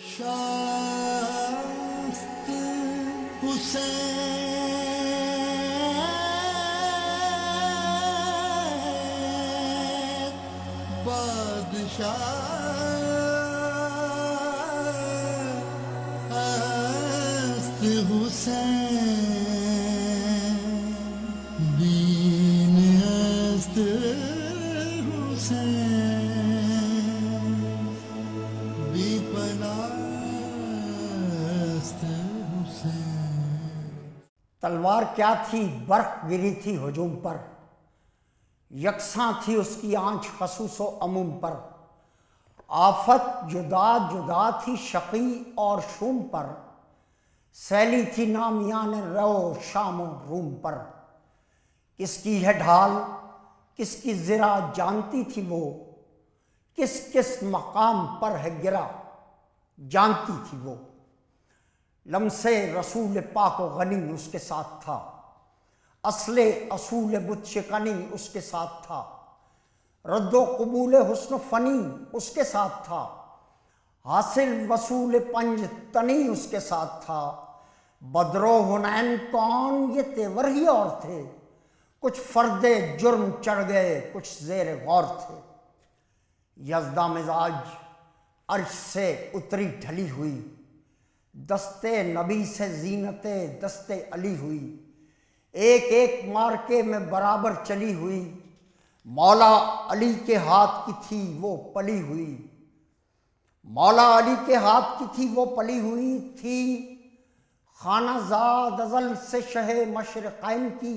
شاست حسین بادشاہ است حسین دین است حسین بی پناہ است حسین۔ تلوار کیا تھی، برق گری تھی ہجوم پر، یکساں تھی اس کی آنچ خصوص و عموم پر، آفت جدا جدا تھی شقی اور شوم پر، سیلی تھی نامیان رو شام و روم پر، کس کی ہے ڈھال کس کی زرہ جانتی تھی وہ، کس کس مقام پر ہے گرا جانتی تھی وہ، لمس رسول پاک و غنی اس کے ساتھ تھا، اصل اصول بت شکنی اس کے ساتھ تھا، رد و قبول حسن و فنی اس کے ساتھ تھا، حاصل وصول پنج تنی اس کے ساتھ تھا، بدر و حنین کون یہ تیور ہی اور تھے، کچھ فرد جرم چڑھ گئے کچھ زیر غور تھے، یزدہ مزاج عرش سے اتری ڈھلی ہوئی، دستے نبی سے زینت دستے علی ہوئی، ایک ایک مارکے میں برابر چلی ہوئی، مولا علی کے ہاتھ کی تھی وہ پلی ہوئی، مولا علی کے ہاتھ کی تھی وہ پلی ہوئی تھی، خانہ زاد ازل سے شہ مشرقین کی،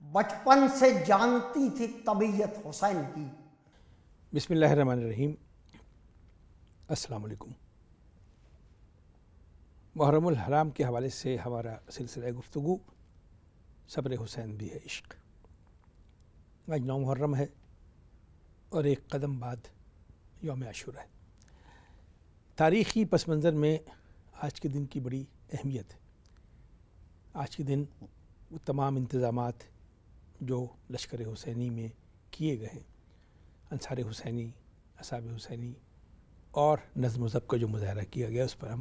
بچپن سے جانتی تھی طبیعت حسین کی۔ بسم اللہ الرحمن الرحیم۔ السلام علیکم۔ محرم الحرام کے حوالے سے ہمارا سلسلہ گفتگو صبر حسین بھی ہے عشق۔ آج 9 محرم ہے اور ایک قدم بعد یوم عاشورہ ہے۔ تاریخی پس منظر میں آج کے دن کی بڑی اہمیت ہے۔ آج کے دن وہ تمام انتظامات جو لشکر حسینی میں کیے گئے ہیں، انصار حسینی، اصحاب حسینی اور نظم و ضبط کا جو مظاہرہ کیا گیا، اس پر ہم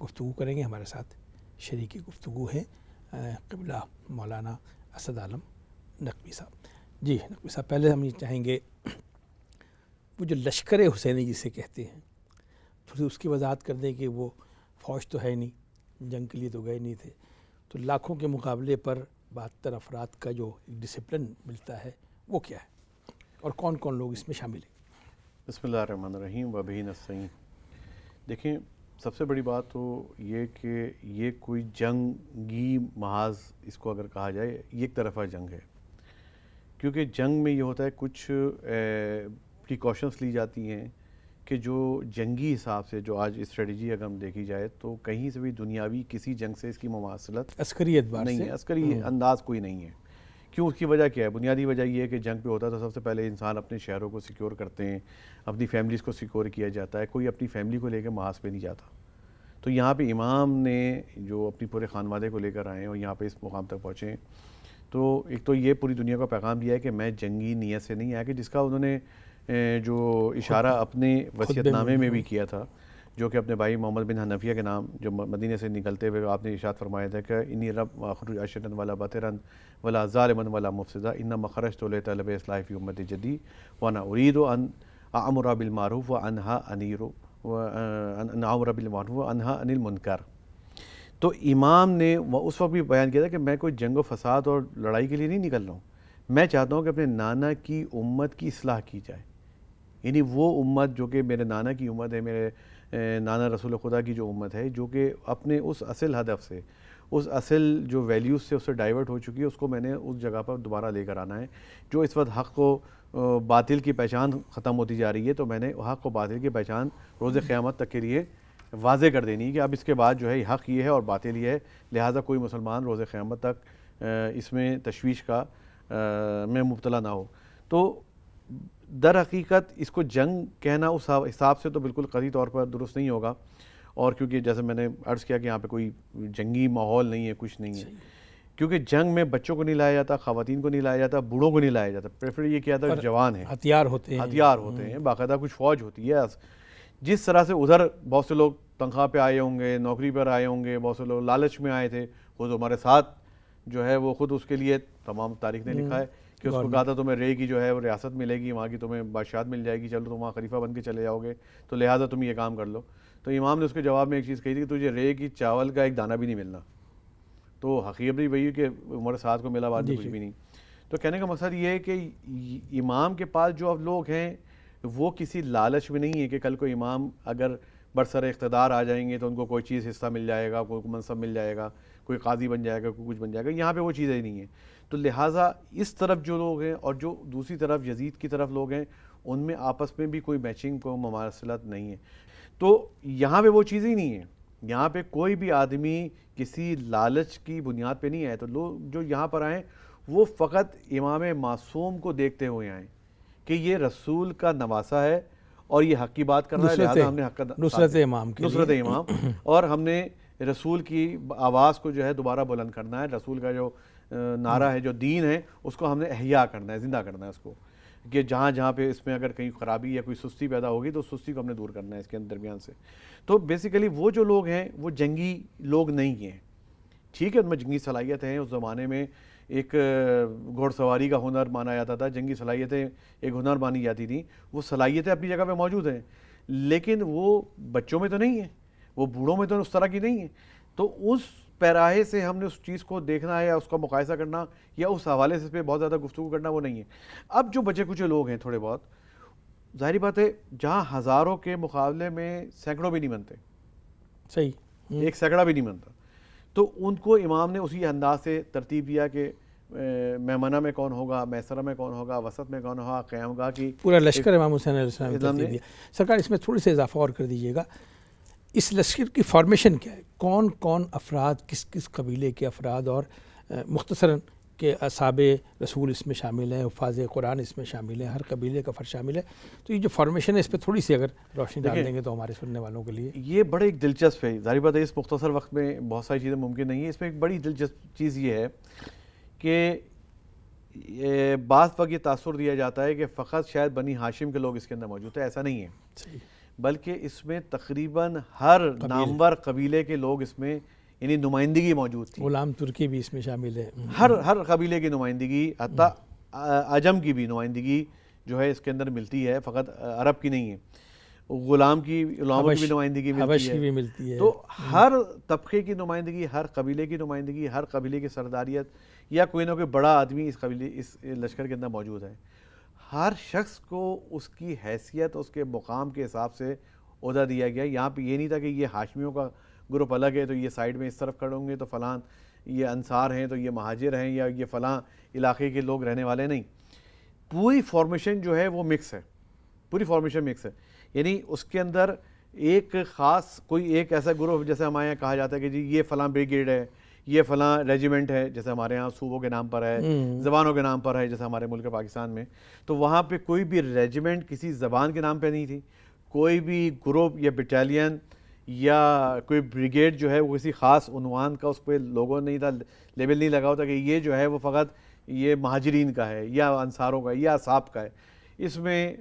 گفتگو کریں گے۔ ہمارے ساتھ شریک گفتگو ہیں قبلہ مولانا اسد عالم نقوی صاحب۔ جی نقوی صاحب، پہلے ہم یہ چاہیں گے وہ جو لشکر حسینی جسے کہتے ہیں، تھوڑی اس کی وضاحت کر دیں کہ وہ فوج تو ہے نہیں، جنگ کے لیے تو گئے نہیں تھے، تو لاکھوں کے مقابلے پر 72 افراد کا جو ڈسپلن ملتا ہے وہ کیا ہے اور کون کون لوگ اس میں شامل ہیں؟ بسم اللہ الرحمن الرحیم وبہ نستعین۔ دیکھیں، سب سے بڑی بات تو یہ کہ یہ کوئی جنگی محاذ اس کو اگر کہا جائے، یہ ایک طرفہ جنگ ہے، کیونکہ جنگ میں یہ ہوتا ہے کچھ پریکاشنس لی جاتی ہیں کہ جو جنگی حساب سے جو آج اسٹریٹجی اگر ہم دیکھی جائے تو کہیں سے بھی دنیاوی کسی جنگ سے اس کی مماثلت عسکری اعتبار نہیں سے ہے، عسکری انداز کوئی نہیں ہے۔ کیوں؟ اس کی وجہ کیا ہے؟ بنیادی وجہ یہ ہے کہ جنگ پہ ہوتا ہے تو سب سے پہلے انسان اپنے شہروں کو سیکیور کرتے ہیں، اپنی فیملیز کو سیکیور کیا جاتا ہے، کوئی اپنی فیملی کو لے کے محاذ پہ نہیں جاتا۔ تو یہاں پہ امام نے جو اپنی پورے خانوادے کو لے کر آئے ہیں اور یہاں پہ اس مقام تک پہنچے ہیں، تو ایک تو یہ پوری دنیا کا پیغام دیا ہے کہ میں جنگی نیت سے نہیں آیا، کہ جس کا انہوں نے جو اشارہ اپنے وصیت نامے میں بھی کیا تھا، جو کہ اپنے بھائی محمد بن حنفیہ کے نام جو مدینہ سے نکلتے ہوئے آپ نے ارشاد فرمایا تھا کہ انی رب اخرج اشرا ولا بطرا ولا ظالما ولا مفسدا انما خرجت لطلب اصلاح فی امت جدی وانا اريد ان اامر بالمعروف وانهى عن المنکر۔ تو امام نے اس وقت بھی بیان کیا تھا کہ میں کوئی جنگ و فساد اور لڑائی کے لیے نہیں نکل رہا ہوں، میں چاہتا ہوں کہ اپنے نانا کی امت کی اصلاح کی جائے، یعنی وہ امت جو کہ میرے نانا کی امت ہے، میرے نانا رسول خدا کی جو امت ہے، جو کہ اپنے اس اصل ہدف سے، اس اصل جو ویلیوز سے اس سے ڈائیورٹ ہو چکی ہے، اس کو میں نے اس جگہ پر دوبارہ لے کر آنا ہے۔ جو اس وقت حق و باطل کی پہچان ختم ہوتی جا رہی ہے، تو میں نے حق و باطل کی پہچان روز قیامت تک کے لیے واضح کر دینی ہے کہ اب اس کے بعد جو ہے حق یہ ہے اور باطل یہ ہے، لہٰذا کوئی مسلمان روز قیامت تک اس میں تشویش کا میں مبتلا نہ ہو۔ تو در حقیقت اس کو جنگ کہنا اس حساب سے تو بالکل قطعی طور پر درست نہیں ہوگا، اور کیونکہ جیسے میں نے عرض کیا کہ یہاں پہ کوئی جنگی ماحول نہیں ہے، کچھ نہیں ہے، کیونکہ جنگ میں بچوں کو نہیں لایا جاتا، خواتین کو نہیں لایا جاتا، بوڑھوں کو نہیں لایا جاتا، پریفر یہ کیا تھا جوان ہیں، ہتھیار ہوتے ہیں، باقاعدہ کچھ فوج ہوتی ہے۔ جس طرح سے ادھر بہت سے لوگ تنخواہ پہ آئے ہوں گے, نوکری پر آئے ہوں گے, بہت سے لوگ لالچ میں آئے تھے, خود ہمارے ساتھ جو ہے وہ خود اس کے لیے تمام تاریخ نے لکھا ہے کہ اس کو کہا تھا تمہیں رے کی جو ہے وہ ریاست ملے گی, وہاں کی تمہیں بادشاہت مل جائے گی, چلو تم وہاں خلیفہ بن کے چلے جاؤ گے, تو لہٰذا تم یہ کام کر لو. تو امام نے اس کے جواب میں ایک چیز کہی تھی کہ تجھے رے کی چاول کا ایک دانہ بھی نہیں ملنا. تو حقیقت بھی وہی کہ عمر سعد کو ملا, بعد میں کچھ بھی نہیں. تو کہنے کا مقصد یہ ہے کہ امام کے پاس جو اب لوگ ہیں وہ کسی لالچ میں نہیں ہے کہ کل کو امام اگر برسر اقتدار آ جائیں گے تو ان کو کوئی چیز حصہ مل جائے گا, کوئی منصب مل جائے گا, کوئی قاضی بن جائے گا, کوئی کچھ بن جائے گا. یہاں پہ وہ چیزیں ہی نہیں ہیں. تو لہٰذا اس طرف جو لوگ ہیں اور جو دوسری طرف یزید کی طرف لوگ ہیں ان میں آپس میں بھی کوئی میچنگ, کوئی مماثلت نہیں ہے. تو یہاں پہ وہ چیزیں ہی نہیں ہیں. یہاں پہ کوئی بھی آدمی کسی لالچ کی بنیاد پہ نہیں آئے. تو لوگ جو یہاں پر آئیں وہ فقط امام معصوم کو دیکھتے ہوئے آئیں کہ یہ رسول کا نواسا ہے اور یہ حق کی بات کر رہا ہے, لہٰذا ہم نے حق کا نصرت امام کے نصرت امام, اور ہم نے رسول کی آواز کو جو ہے دوبارہ بلند کرنا ہے. رسول کا جو نعرہ ہے, جو دین ہے, اس کو ہم نے احیا کرنا ہے, زندہ کرنا ہے اس کو, کہ جہاں جہاں پہ اس میں اگر کہیں خرابی یا کوئی سستی پیدا ہوگی تو اس سستی کو ہم نے دور کرنا ہے اس کے درمیان سے. تو بیسیکلی وہ جو لوگ ہیں وہ جنگی لوگ نہیں ہیں. ٹھیک ہے, ان میں جنگی صلاحیت ہیں. اس زمانے میں ایک گھوڑ سواری کا ہنر مانا جاتا تھا, جنگی صلاحیتیں ایک ہنر مانی جاتی تھیں. وہ صلاحیتیں اپنی جگہ پہ موجود ہیں, لیکن وہ بچوں میں تو نہیں ہیں, وہ بوڑھوں میں تو اس طرح کی نہیں ہیں. تو اس پیراہے سے ہم نے اس چیز کو دیکھنا ہے یا اس کا مقایسہ کرنا یا اس حوالے سے اس پہ بہت زیادہ گفتگو کرنا وہ نہیں ہے. اب جو بچے کچھ لوگ ہیں تھوڑے بہت, ظاہری بات ہے جہاں ہزاروں کے مقابلے میں سینکڑوں بھی نہیں بنتے, صحیح, ایک سینکڑا بھی نہیں بنتا, تو ان کو امام نے اسی انداز سے ترتیب دیا کہ میمنہ میں کون ہوگا, میسرہ میں کون ہوگا, وسط میں کون ہوگا, قیام گاہ کی پورا لشکر امام حسین علیہ السلام نے ترتیب دیا. سرکار اس میں تھوڑی سی اضافہ اور کر دیجیے گا, اس لشکر کی فارمیشن کیا ہے, کون کون افراد, کس کس قبیلے کے افراد, اور مختصراً کہ اصحاب رسول اس میں شامل ہیں, حفاظ قرآن اس میں شامل ہیں, ہر قبیلے کا فرد شامل ہے. تو یہ جو فارمیشن ہے اس پہ تھوڑی سی اگر روشنی ڈال دیں گے تو ہمارے سننے والوں کے لیے. یہ بڑے ایک دلچسپ ہے, ظاہر بات ہے اس مختصر وقت میں بہت ساری چیزیں ممکن نہیں ہیں. اس میں ایک بڑی دلچسپ چیز یہ ہے کہ بعض وقت یہ تاثر دیا جاتا ہے کہ فقط شاید بنی ہاشم کے لوگ اس کے اندر موجود ہیں. ایسا نہیں ہے, بلکہ اس میں تقریباً ہر نامور قبیلے کے لوگ اس میں یعنی نمائندگی موجود تھی. غلام ترکی بھی اس میں شامل ہے, ہر قبیلے کی نمائندگی, حتیٰ عجم کی بھی نمائندگی جو ہے اس کے اندر ملتی ہے, فقط عرب کی نہیں ہے. غلام کی, غلاموں کی بھی نمائندگی ملتی ہے. تو ہر طبقے کی نمائندگی, ہر قبیلے کی نمائندگی, ہر قبیلے کی سرداریت یا کوئی نہ کوئی بڑا آدمی اس لشکر کے اندر موجود ہے. ہر شخص کو اس کی حیثیت, اس کے مقام کے حساب سے عہدہ دیا گیا. یہاں پہ یہ نہیں تھا کہ یہ ہاشمیوں کا گروپ الگ ہے تو یہ سائیڈ میں اس طرف کھڑے ہوں گے, تو فلاں یہ انصار ہیں تو یہ مہاجر ہیں, یا یہ فلاں علاقے کے لوگ رہنے والے. نہیں, پوری فارمیشن جو ہے وہ مکس ہے, پوری فارمیشن مکس ہے. یعنی اس کے اندر ایک خاص کوئی ایک ایسا گروپ, جیسے ہمارے یہاں کہا جاتا ہے کہ جی یہ فلاں بریگیڈ ہے, یہ فلاں ریجیمنٹ ہے, جیسے ہمارے ہاں صوبوں کے نام پر ہے, زبانوں کے نام پر ہے, جیسے ہمارے ملک پاکستان میں. تو وہاں پہ کوئی بھی ریجیمنٹ کسی زبان کے نام پہ نہیں تھی, کوئی بھی گروپ یا بٹالین یا کوئی بریگیڈ جو ہے وہ کسی خاص عنوان کا اس پہ لوگو نہیں تھا, لیبل نہیں لگا ہوتا کہ یہ جو ہے وہ فقط یہ مہاجرین کا ہے یا انصاروں کا یا اصحاب کا ہے. اس میں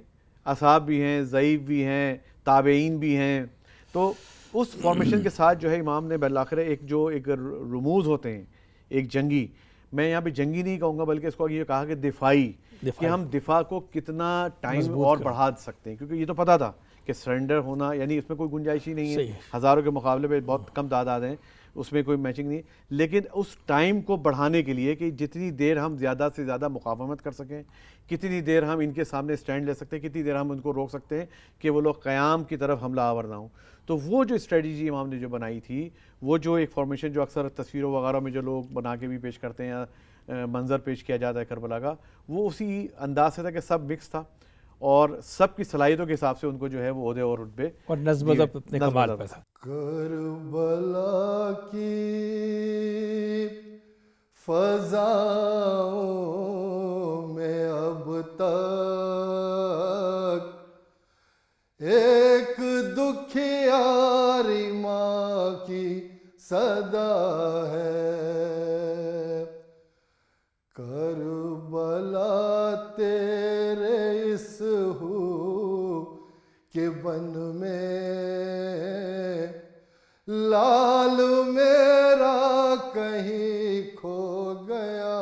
اصحاب بھی ہیں, ضعیف بھی ہیں, تابعین بھی ہیں. تو اس فارمیشن کے ساتھ جو ہے امام نے بالآخر ایک رموز ہوتے ہیں, ایک جنگی, میں یہاں پہ جنگی نہیں کہوں گا بلکہ اس کو یہ کہا کہ دفاعی, کہ ہم دفاع کو کتنا ٹائم اور بڑھا سکتے ہیں, کیونکہ یہ تو پتہ تھا کہ سرنڈر ہونا یعنی اس میں کوئی گنجائش ہی نہیں ہے. ہزاروں کے مقابلے پہ بہت کم تعداد ہیں, اس میں کوئی میچنگ نہیں. لیکن اس ٹائم کو بڑھانے کے لیے کہ جتنی دیر ہم زیادہ سے زیادہ مقاومت کر سکیں, کتنی دیر ہم ان کے سامنے سٹینڈ لے سکتے ہیں, کتنی دیر ہم ان کو روک سکتے ہیں کہ وہ لوگ قیام کی طرف حملہ آور نہ ہوں. تو وہ جو اسٹریٹجی امام نے جو بنائی تھی, وہ جو ایک فارمیشن جو اکثر تصویروں وغیرہ میں جو لوگ بنا کے بھی پیش کرتے ہیں یا منظر پیش کیا جاتا ہے کربلا کا, وہ اسی انداز سے تھا کہ سب مکس تھا اور سب کی صلاحیتوں کے حساب سے ان کو جو ہے وہ عہدے اور رتبے اور نظم و ضبط اپنے کمال پہ تھا. کربلا کی فضاؤں میں اب تک ایک دکھیاری ماں کی صدا ہے. کربلا تیرے اس ہو کہ بن میں لال میرا کہیں کھو گیا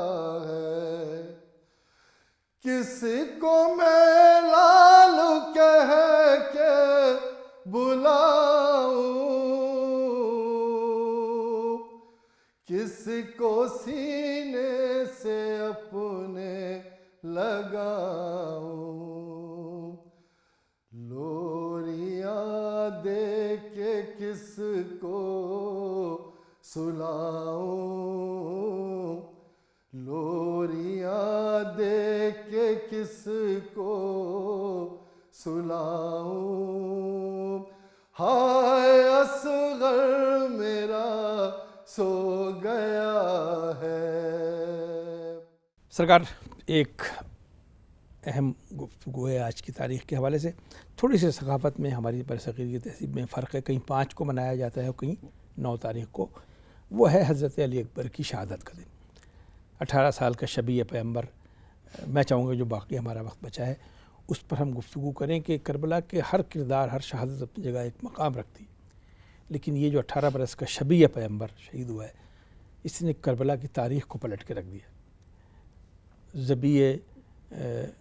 ہے، کسی کو میں لال کہہ کے بلاؤں، کسی کو سینے سے اپنے لگاؤں، لوریاں دے کے کس کو سلاؤں، لوریاں دے کے کس کو سلاؤں، ہائے اصغر میرا سو گیا ہے۔ سرکار، ایک اہم گفتگو ہے آج کی تاریخ کے حوالے سے۔ تھوڑی سی ثقافت میں ہماری برصغیر کی تہذیب میں فرق ہے، کہیں 5 کو منایا جاتا ہے اور کہیں 9 تاریخ کو۔ وہ ہے حضرت علی اکبر کی شہادت کا دن، 18 سال کا شبیہ پیغمبر۔ میں چاہوں گا جو باقی ہمارا وقت بچا ہے اس پر ہم گفتگو کریں کہ کربلا کے ہر کردار، ہر شہادت اپنی جگہ ایک مقام رکھتی، لیکن یہ جو 18 برس کا شبیہ پیغمبر شہید ہوا ہے، اس نے کربلا کی تاریخ کو پلٹ کے رکھ دیا۔ ذبیح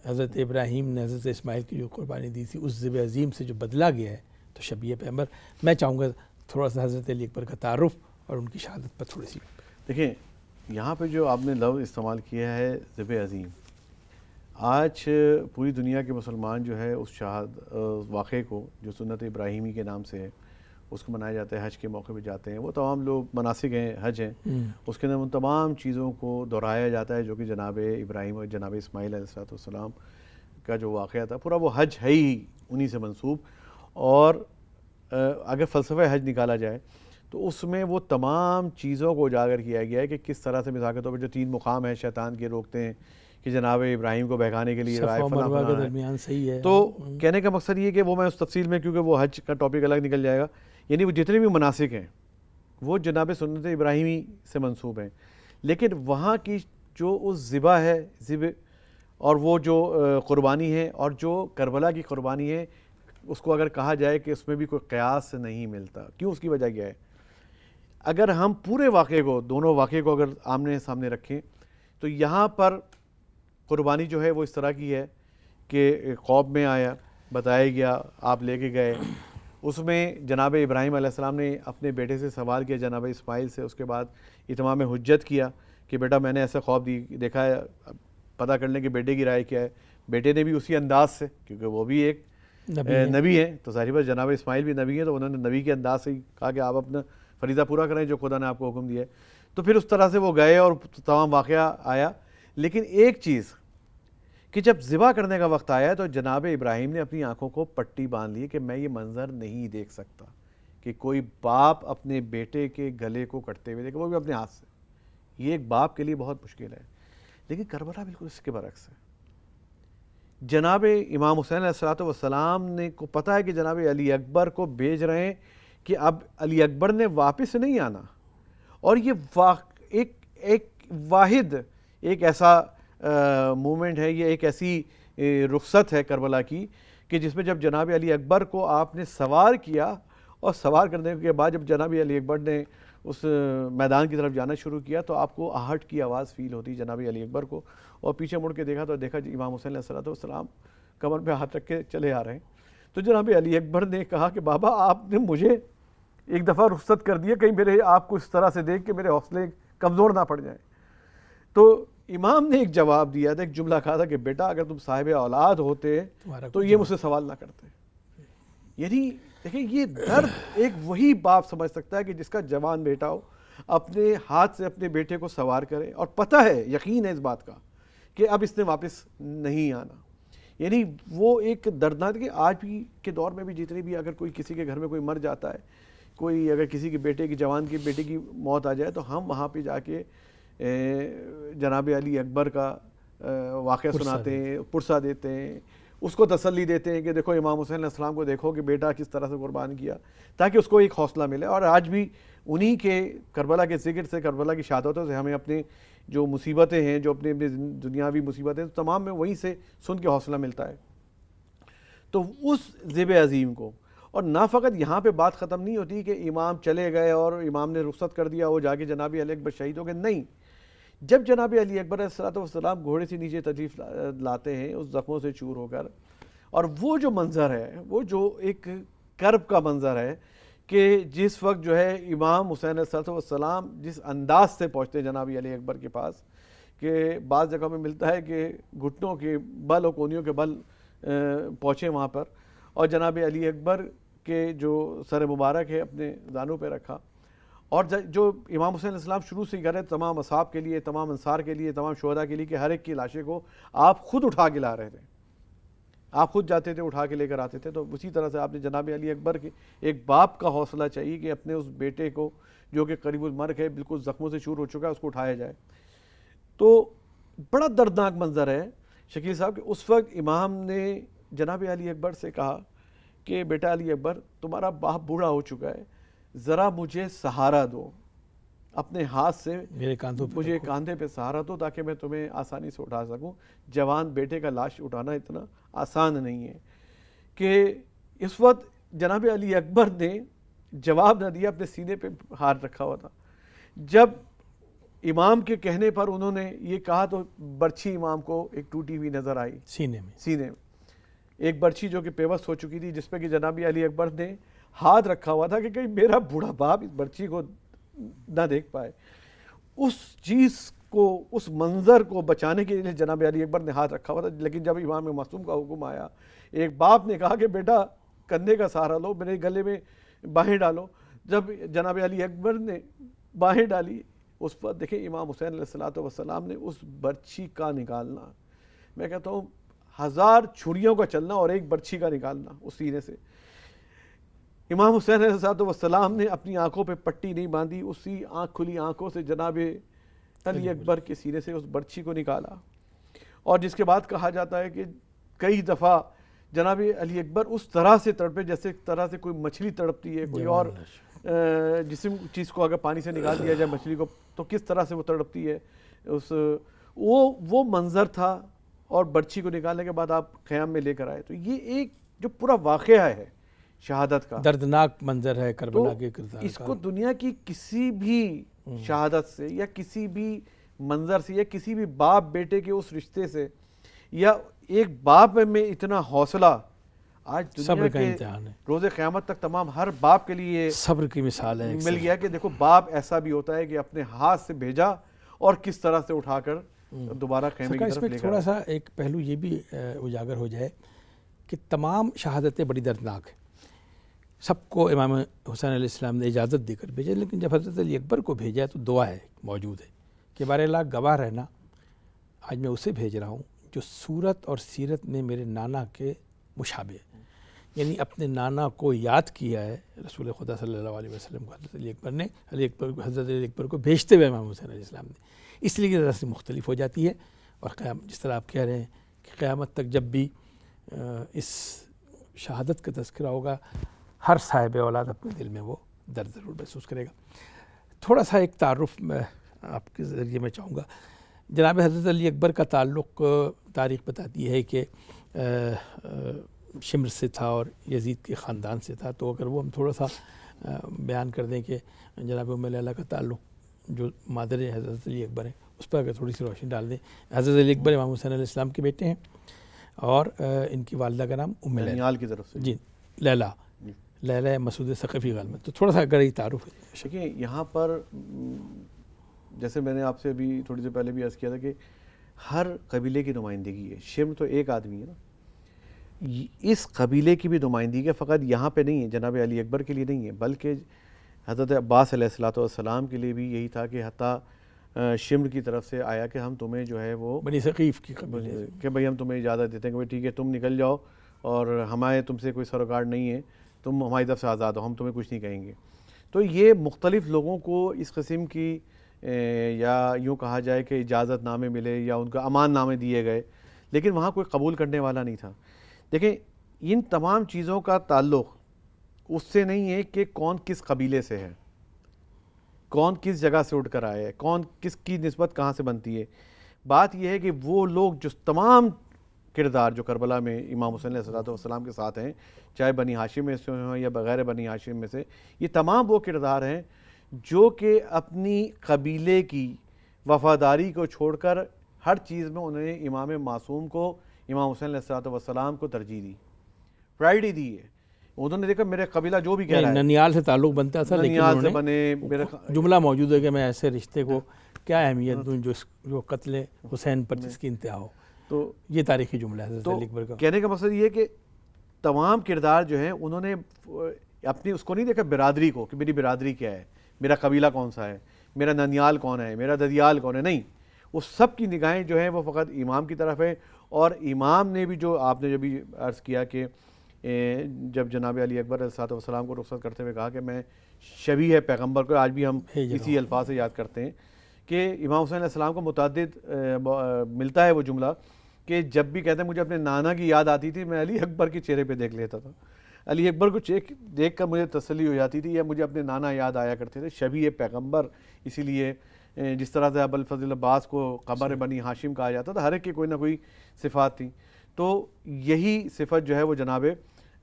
حضرت ابراہیم نے حضرت اسماعیل کی جو قربانی دی تھی، اس ذبح عظیم سے جو بدلا گیا ہے، تو شبیہ پیغمبر، میں چاہوں گا تھوڑا سا حضرت علی اکبر کا تعارف اور ان کی شہادت پر تھوڑی سی۔ دیکھیں، یہاں پہ جو آپ نے لفظ استعمال کیا ہے ذبح عظیم، آج پوری دنیا کے مسلمان جو ہے اس واقعے کو جو سنت ابراہیمی کے نام سے ہے اس کو منایا جاتا ہے، حج کے موقع پہ جاتے ہیں، وہ تمام لوگ مناسک ہیں، حج ہیں، اس کے اندر ان تمام چیزوں کو دہرایا جاتا ہے جو کہ جناب ابراہیم اور جناب اسماعیل علیہ السلام کا جو واقعہ تھا، پورا وہ حج ہے ہی انہی سے منسوب۔ اور اگر فلسفہ حج نکالا جائے تو اس میں وہ تمام چیزوں کو اجاگر کیا گیا ہے کہ کس طرح سے، مثال کے طور پر جو 3 مقام ہیں شیطان کے روکتے ہیں کہ جناب ابراہیم کو بہکانے کے لیے صفا و مروہ کے درمیان صحیح ہے۔ تو کہنے کا مقصد یہ کہ وہ میں اس تفصیل میں، کیونکہ وہ حج کا ٹاپک الگ نکل جائے گا، یعنی وہ جتنے بھی مناسک ہیں وہ جناب سنت ابراہیمی سے منسوب ہیں، لیکن وہاں کی جو اس ذبح ہے، اور وہ جو قربانی ہے اور جو کربلا کی قربانی ہے، اس کو اگر کہا جائے کہ اس میں بھی کوئی قیاس نہیں ملتا۔ کیوں؟ اس کی وجہ کیا ہے؟ اگر ہم پورے واقعے کو، دونوں واقعے کو اگر آمنے سامنے رکھیں تو یہاں پر قربانی جو ہے وہ اس طرح کی ہے کہ خواب میں آیا، بتایا گیا، آپ لے کے گئے، اس میں جناب ابراہیم علیہ السلام نے اپنے بیٹے سے سوال کیا، جناب اسماعیل سے، اس کے بعد اتمام حجت کیا کہ بیٹا میں نے ایسا خواب دیکھا ہے، پتہ کر لیں کہ بیٹے کی رائے کیا ہے۔ بیٹے نے بھی اسی انداز سے، کیونکہ وہ بھی ایک نبی ہیں، تو ظاہر بات جناب اسماعیل بھی نبی ہیں، تو انہوں نے نبی کے انداز سے ہی کہا کہ آپ اپنا فریضہ پورا کریں جو خدا نے آپ کو حکم دیا ہے۔ تو پھر اس طرح سے وہ گئے اور تمام واقعہ آیا، لیکن ایک چیز کہ جب ذبح کرنے کا وقت آیا تو جناب ابراہیم نے اپنی آنکھوں کو پٹی باندھ لی کہ میں یہ منظر نہیں دیکھ سکتا کہ کوئی باپ اپنے بیٹے کے گلے کو کٹتے ہوئے دیکھے، وہ بھی اپنے ہاتھ سے۔ یہ ایک باپ کے لیے بہت مشکل ہے، لیکن کربلا بالکل اس کے برعکس ہے۔ جناب امام حسین علیہ السلام نے کو پتہ ہے کہ جناب علی اکبر کو بھیج رہے ہیں کہ اب علی اکبر نے واپس نہیں آنا، اور یہ ایک واحد ایک ایسا مومنٹ ہے، یہ ایک ایسی رخصت ہے کربلا کی کہ جس میں جب جناب علی اکبر کو آپ نے سوار کیا، اور سوار کرنے کے بعد جب جناب علی اکبر نے اس میدان کی طرف جانا شروع کیا تو آپ کو آہٹ کی آواز فیل ہوتی جناب علی اکبر کو، اور پیچھے مڑ کے دیکھا تو دیکھا امام حسین علیہ السلام کمر پہ ہاتھ رکھ کے چلے آ رہے ہیں۔ تو جناب علی اکبر نے کہا کہ بابا آپ نے مجھے ایک دفعہ رخصت کر دیا، کہیں میرے آپ کو اس طرح سے دیکھ کے میرے حوصلے کمزور نہ پڑ جائیں۔ تو امام نے ایک جواب دیا تھا، ایک جملہ کہا تھا کہ بیٹا اگر تم صاحب اولاد ہوتے تو یہ مجھ سے سوال نہ کرتے۔ یعنی دیکھیں یہ درد ایک وہی باپ سمجھ سکتا ہے کہ جس کا جوان بیٹا ہو، اپنے ہاتھ سے اپنے بیٹے کو سوار کرے، اور پتہ ہے، یقین ہے اس بات کا کہ اب اس نے واپس نہیں آنا۔ یعنی وہ ایک دردناک کہ آج بھی کے دور میں بھی جتنے بھی اگر کوئی کسی کے گھر میں کوئی مر جاتا ہے، کوئی اگر کسی کے بیٹے کی، جوان کے بیٹے کی موت آ جائے، تو ہم وہاں پہ جا کے جناب علی اکبر کا واقعہ سناتے ہیں، پرسہ دیتے ہیں، اس کو تسلی دیتے ہیں کہ دیکھو امام حسین علیہ السلام کو دیکھو کہ بیٹا کس طرح سے قربان کیا، تاکہ اس کو ایک حوصلہ ملے۔ اور آج بھی انہی کے کربلا کے ذکر سے، کربلا کی شہادتوں سے ہمیں اپنے جو مصیبتیں ہیں، جو اپنے دنیاوی مصیبتیں، تمام میں وہیں سے سن کے حوصلہ ملتا ہے۔ تو اس ذیب عظیم کو، اور نہ فقط یہاں پہ بات ختم نہیں ہوتی کہ امام چلے گئے اور امام نے رخصت کر دیا، وہ جا کے جناب علی اکبر شہید ہو گئے، نہیں، جب جناب علی اکبر علیہ السلام گھوڑے سے نیچے تشریف لاتے ہیں اس زخموں سے چور ہو کر، اور وہ جو منظر ہے، وہ جو ایک کرب کا منظر ہے کہ جس وقت جو ہے امام حسین علیہ السلام جس انداز سے پہنچتے ہیں جناب علی اکبر کے پاس، کہ بعض جگہ میں ملتا ہے کہ گھٹنوں کے بل اور کونیوں کے بل پہنچے وہاں پر، اور جناب علی اکبر کے جو سر مبارک ہے اپنے زانوں پہ رکھا، اور جو امام حسین علیہ السلام شروع سے ہی کر رہے تمام اصحاب کے لیے، تمام انصار کے لیے، تمام شہداء کے لیے کہ ہر ایک کی لاشیں کو آپ خود اٹھا کے لا رہے تھے، آپ خود جاتے تھے اٹھا کے لے کر آتے تھے، تو اسی طرح سے آپ نے جناب علی اکبر کے ایک باپ کا حوصلہ چاہیے کہ اپنے اس بیٹے کو جو کہ قریب المرگ ہے، بالکل زخموں سے چور ہو چکا ہے، اس کو اٹھایا جائے۔ تو بڑا دردناک منظر ہے شکیل صاحب کہ اس وقت امام نے جناب علی اکبر سے کہا کہ بیٹا علی اکبر، تمہارا باپ بوڑھا ہو چکا ہے، ذرا مجھے سہارا دو، اپنے ہاتھ سے میرے کاندھوں پہ مجھے کاندھے پہ سہارا دو تاکہ میں تمہیں آسانی سے اٹھا سکوں۔ جوان بیٹے کا لاش اٹھانا اتنا آسان نہیں ہے کہ اس وقت جناب علی اکبر نے جواب نہ دیا، اپنے سینے پہ ہاتھ رکھا ہوا تھا۔ جب امام کے کہنے پر انہوں نے یہ کہا تو برچھی امام کو ایک ٹوٹی ہوئی نظر آئی سینے میں، ایک برچھی جو کہ پیوست ہو چکی تھی، جس پہ کہ جناب علی اکبر نے ہاتھ رکھا ہوا تھا کہ کہیں میرا بوڑھا باپ اس برچھی کو نہ دیکھ پائے۔ اس چیز کو، اس منظر کو بچانے کے لیے جناب علی اکبر نے ہاتھ رکھا ہوا تھا، لیکن جب امام معصوم کا حکم آیا، ایک باپ نے کہا کہ بیٹا کندھے کا سہارا لو، میرے گلے میں باہیں ڈالو، جب جناب علی اکبر نے باہیں ڈالی، اس پر دیکھیں امام حسین علیہ السلام نے اس برچھی کا نکالنا، میں کہتا ہوں 1000 چھریوں کا چلنا اور ایک برچھی کا نکالنا اس سینے سے۔ امام حسین علیہ السلام نے اپنی آنکھوں پہ پٹی نہیں باندھی، اسی کھلی آنکھوں سے جناب علی اکبر کے سینے سے اس برچھی کو نکالا، اور جس کے بعد کہا جاتا ہے کہ کئی دفعہ جناب علی اکبر اس طرح سے تڑپے جیسے طرح سے کوئی مچھلی تڑپتی ہے، کوئی اور جسم چیز کو اگر پانی سے نکال دیا جائے مچھلی کو تو کس طرح سے وہ تڑپتی ہے، وہ منظر تھا، اور برچھی کو نکالنے کے بعد آپ خیام میں لے کر آئے۔ تو یہ ایک جو پورا واقعہ ہے شہادت کا، دردناک منظر ہے کربلا کے تو کردار اس کا۔ کو دنیا کی کسی بھی شہادت سے یا کسی بھی منظر سے یا کسی بھی باپ بیٹے کے اس رشتے سے یا ایک باپ میں اتنا حوصلہ آج صبر دنیا کا کے امتحان ہے، روز قیامت تک تمام ہر باپ کے لیے صبر کی مثال ہے۔ مل گیا کہ دیکھو باپ ایسا بھی ہوتا ہے کہ اپنے ہاتھ سے بھیجا اور کس طرح سے اٹھا کر دوبارہ خیمے کی اس طرف میں لے کر تھوڑا سا ایک پہلو یہ بھی اجاگر ہو جائے کہ تمام شہادتیں بڑی دردناک ہیں، سب کو امام حسین علیہ السلام نے اجازت دے کر بھیجا، لیکن جب حضرت علی اکبر کو بھیجا تو دعا ہے موجود ہے کہ بارے اللہ گواہ رہنا، آج میں اسے بھیج رہا ہوں جو صورت اور سیرت میں میرے نانا کے مشابہ ہے، یعنی اپنے نانا کو یاد کیا ہے رسول خدا صلی اللہ علیہ وسلم کو حضرت علی اکبر نے، حضرت علی اکبر کو بھیجتے ہوئے امام حسین علیہ السلام نے، اس لیے ذرا سی مختلف ہو جاتی ہے۔ اور جس طرح آپ کہہ رہے ہیں کہ قیامت تک جب بھی اس شہادت کا تذکرہ ہوگا، ہر صاحب اولاد اپنے دل میں وہ درد ضرور محسوس کرے گا۔ تھوڑا سا ایک تعارف میں آپ کے ذریعے میں چاہوں گا، جناب حضرت علی اکبر کا تعلق تاریخ بتاتی ہے کہ شمر سے تھا اور یزید کے خاندان سے تھا، تو اگر وہ ہم تھوڑا سا بیان کر دیں کہ جناب ام لیلہ کا تعلق جو مادر حضرت علی اکبر ہیں اس پر اگر تھوڑی سی روشنی ڈال دیں۔ حضرت علی اکبر امام حسین علیہ السلام کے بیٹے ہیں اور ان کی والدہ کا نام ام لیلہ کی طرف سے، جی لیلہ مسعود ثقفی غالباً، تو تھوڑا سا اگر یہ تعارف ہے۔ دیکھیں یہاں پر جیسے میں نے آپ سے ابھی تھوڑی دیر پہلے بھی عرض کیا تھا کہ ہر قبیلے کی نمائندگی ہے، شمر تو ایک آدمی ہے نا، اس قبیلے کی بھی نمائندگی فقط یہاں پہ نہیں ہے، جناب علی اکبر کے لیے نہیں ہے، بلکہ حضرت عباس علیہ السلام کے لیے بھی یہی تھا کہ حتیٰ شمر کی طرف سے آیا کہ ہم تمہیں جو ہے وہ بنی ثقیف کی قبیلے کہ بھئی ہم تمہیں اجازت دیتے ہیں کہ بھئی ٹھیک ہے تم نکل جاؤ اور ہمارے تم سے کوئی سروکار نہیں ہے، تم ہماری طرف سے آزاد ہو، ہم تمہیں کچھ نہیں کہیں گے۔ تو یہ مختلف لوگوں کو اس قسم کی یا یوں کہا جائے کہ اجازت نامے ملے یا ان کا امان نامے دیے گئے، لیکن وہاں کوئی قبول کرنے والا نہیں تھا۔ دیکھیں ان تمام چیزوں کا تعلق اس سے نہیں ہے کہ کون کس قبیلے سے ہے، کون کس جگہ سے اٹھ کر آئے ہے، کون کس کی نسبت کہاں سے بنتی ہے، بات یہ ہے کہ وہ لوگ جو تمام کردار جو کربلا میں امام حسین علیہ السلام کے ساتھ ہیں، چاہے بنی ہاشم میں سے ہوں یا بغیر بنی ہاشم میں سے، یہ تمام وہ کردار ہیں جو کہ اپنی قبیلے کی وفاداری کو چھوڑ کر ہر چیز میں انہوں نے امام معصوم کو، امام حسین علیہ السلام کو ترجیح دی، پرائیڈی دی ہے. انہوں نے دیکھا میرے قبیلہ جو بھی کہہ رہا ہے، ننیال سے تعلق بنتا تھا، لیکن ننیال سے انہوں بنے میرے نے جملہ موجود ہے کہ میں ایسے رشتے کو کیا اہمیت دوں جو قتل حسین پر جس کی انتہا ہو. تو یہ تاریخی جملہ ہے حضرت تو علی اکبر کا. کہنے کا مقصد یہ ہے کہ تمام کردار جو ہیں انہوں نے اپنی اس کو نہیں دیکھا برادری کو کہ میری برادری کیا ہے، میرا قبیلہ کون سا ہے، میرا ننیال کون ہے، میرا ددیال کون ہے. نہیں، وہ سب کی نگاہیں جو ہیں وہ فقط امام کی طرف ہے. اور امام نے بھی جو آپ نے جو بھی عرض کیا کہ جب جناب علی اکبر علیہ السلام کو رخصت کرتے ہوئے کہا کہ میں شبیہ پیغمبر کو، آج بھی ہم اسی الفاظ سے یاد کرتے ہیں کہ امام حسین علیہ السلام کو متعدد ملتا ہے وہ جملہ کہ جب بھی کہتے ہیں مجھے اپنے نانا کی یاد آتی تھی، میں علی اکبر کے چہرے پہ دیکھ لیتا تھا، علی اکبر کو دیکھ کر مجھے تسلی ہو جاتی تھی، یا مجھے اپنے نانا یاد آیا کرتے تھے، شبیہ پیغمبر. اسی لیے جس طرح سے ابوالفضل عباس کو قمر بنی ہاشم کہا جاتا تھا، ہر ایک کی کوئی نہ کوئی صفات تھیں. تو یہی صفت جو ہے وہ جناب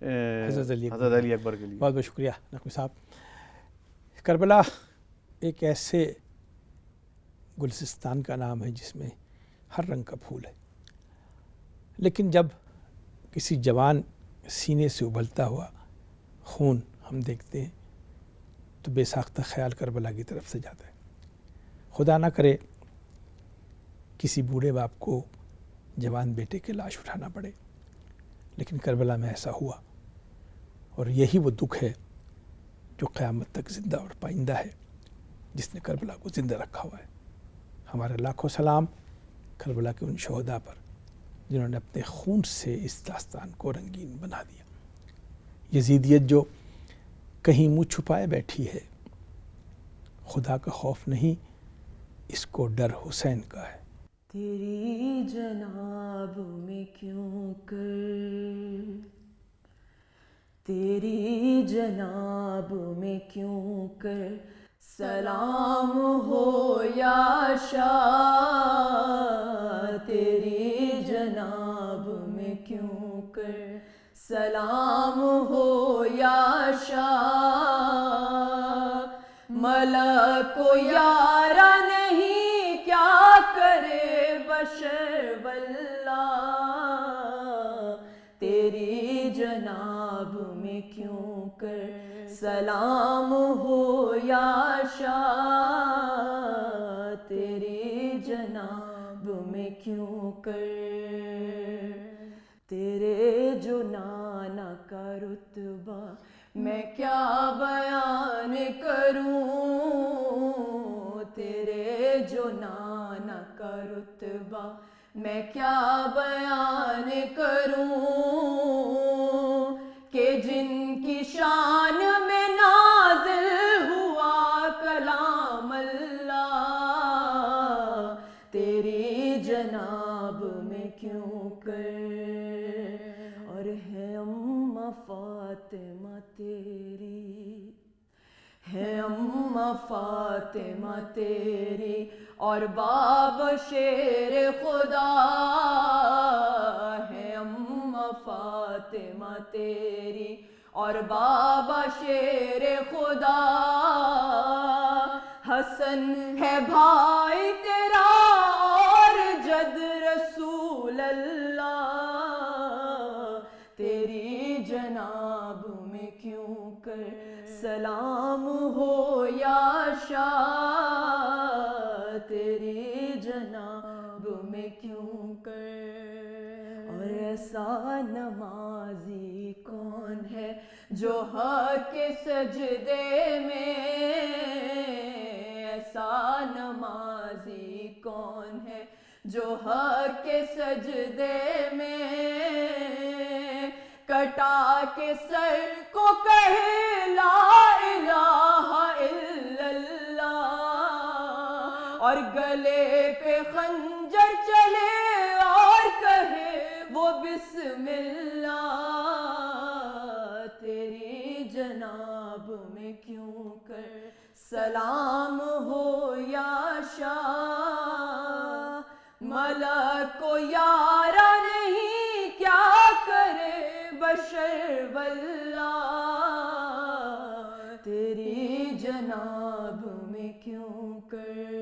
حضرت علی اکبر کے لیے. بہت بہت شکریہ نقوی صاحب. کربلا ایک ایسے گلسستان کا نام ہے جس میں ہر رنگ کا پھول ہے، لیکن جب کسی جوان سینے سے ابلتا ہوا خون ہم دیکھتے ہیں تو بے ساختہ خیال کربلا کی طرف سے جاتا ہے. خدا نہ کرے کسی بوڑھے باپ کو جوان بیٹے کی لاش اٹھانا پڑے، لیکن کربلا میں ایسا ہوا، اور یہی وہ دکھ ہے جو قیامت تک زندہ اور پائندہ ہے، جس نے کربلا کو زندہ رکھا ہوا ہے. ہمارے لاکھوں سلام کربلا کے ان شہداء پر جنہوں نے اپنے خون سے اس داستان کو رنگین بنا دیا. یزیدیت جو کہیں منہ چھپائے بیٹھی ہے، خدا کا خوف نہیں، اس کو ڈر حسین کا ہے. تیری جناب میں کیوں کر، تیری جناب میں کیوں کر سلام ہو یا شاہ، تیری جناب میں کیوں کر سلام ہو یا شاہ. ملک و یارا نہیں کیا کرے بشر واللہ، تیری جناب میں کیوں کر سلام ہو یا شاہ، تیری جناب میں کیوں کر. تیرے جو نانا کا رتبہ میں کیا بیان کروں، تیرے جو نانا کا رتبہ میں کیا بیان کروں، کہ جن کی شان میں نازل ہوا کلام اللہ، تیری جناب میں کیوں کر. اور ہے اماں فاطمہ تیری، ہے اماں فاطمہ تیری، اور بابا شیر خدا، ہے اماں فاطمہ تیری اور بابا شیر خدا. حسن ہے بھائی تیرا اور جد رسول اللہ، تیری جناب میں کیوں کر سلام ہو یا شاہ، تیری جناب میں کیوں کر. اور ایسا نمازی کون ہے جو حق کے سجدے میں، ایسا نمازی کون ہے جو حق کے سجدے میں کٹا کے سر کو کہے لا الہ الا اللہ، اور گلے پہ خنجر چلے اور کہے وہ بسم اللہ، تیری جناب میں کیوں کر سلام ہو یا شاہ. ملک کو یارا نہیں جناب میں کیوں کر